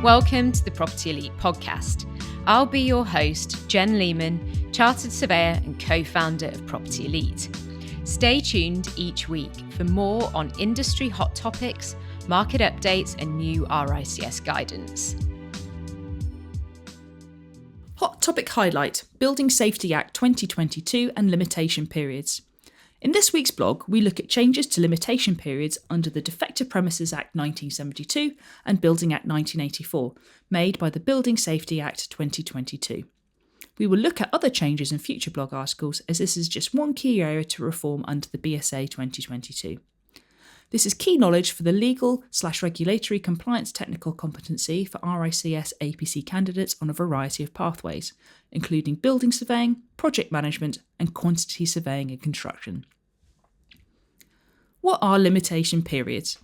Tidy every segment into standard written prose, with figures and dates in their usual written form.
Welcome to the Property Elite podcast. I'll be your host, Jen Lehman, Chartered Surveyor and co-founder of Property Elite. Stay tuned each week for more on industry hot topics, market updates and new RICS guidance. Hot topic highlight, Building Safety Act 2022 and limitation periods. In this week's blog, we look at changes to limitation periods under the Defective Premises Act 1972 and Building Act 1984, made by the Building Safety Act 2022. We will look at other changes in future blog articles, as this is just one key area to reform under the BSA 2022. This is key knowledge for the legal/regulatory compliance technical competency for RICS APC candidates on a variety of pathways, including building surveying, project management, and quantity surveying and construction. What are limitation periods?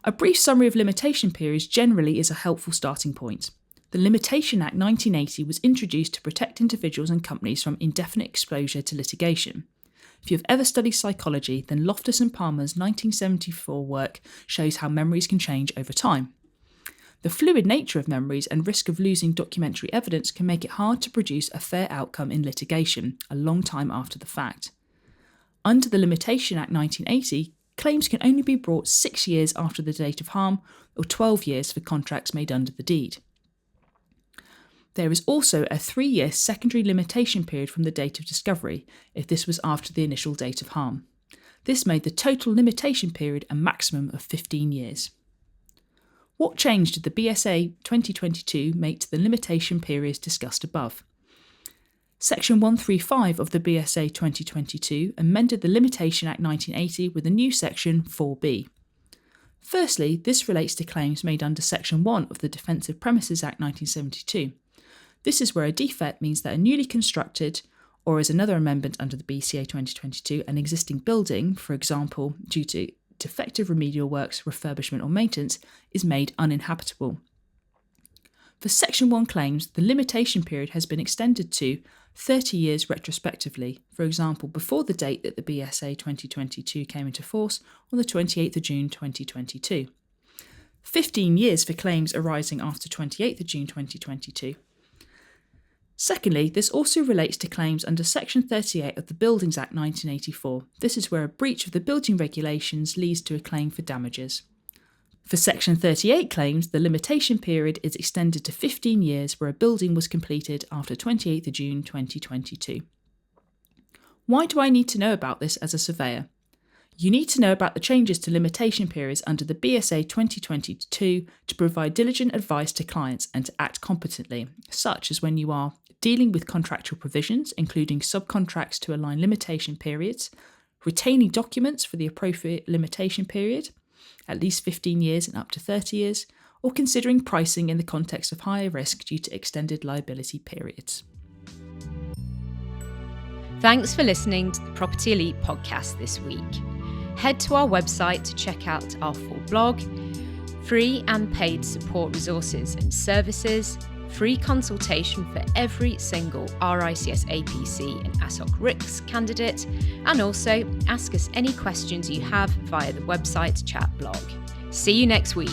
A brief summary of limitation periods generally is a helpful starting point. The Limitation Act 1980 was introduced to protect individuals and companies from indefinite exposure to litigation. If you've ever studied psychology, then Loftus and Palmer's 1974 work shows how memories can change over time. The fluid nature of memories and risk of losing documentary evidence can make it hard to produce a fair outcome in litigation a long time after the fact. Under the Limitation Act 1980, claims can only be brought 6 years after the date of harm or 12 years for contracts made under the deed. There is also a 3-year secondary limitation period from the date of discovery, if this was after the initial date of harm. This made the total limitation period a maximum of 15 years. What change did the BSA 2022 make to the limitation periods discussed above? Section 135 of the BSA 2022 amended the Limitation Act 1980 with a new section 4B. Firstly, this relates to claims made under Section 1 of the Defective Premises Act 1972. This is where a defect means that a newly constructed, or as another amendment under the BCA 2022, an existing building, for example, due to defective remedial works, refurbishment or maintenance, is made uninhabitable. For Section 1 claims, the limitation period has been extended to 30 years retrospectively, for example, before the date that the BSA 2022 came into force on the 28th of June 2022. 15 years for claims arising after 28th of June 2022. Secondly, this also relates to claims under Section 38 of the Buildings Act 1984. This is where a breach of the building regulations leads to a claim for damages. For Section 38 claims, the limitation period is extended to 15 years where a building was completed after 28th of June 2022. Why do I need to know about this as a surveyor? You need to know about the changes to limitation periods under the BSA 2022 to provide diligent advice to clients and to act competently, such as when you are dealing with contractual provisions, including subcontracts to align limitation periods, retaining documents for the appropriate limitation period, at least 15 years and up to 30 years, or considering pricing in the context of higher risk due to extended liability periods. Thanks for listening to the Property Elite podcast this week. Head to our website to check out our full blog, free and paid support resources and services, free consultation for every single RICS APC and ASOC RICS candidate, and also ask us any questions you have via the website chat blog. See you next week.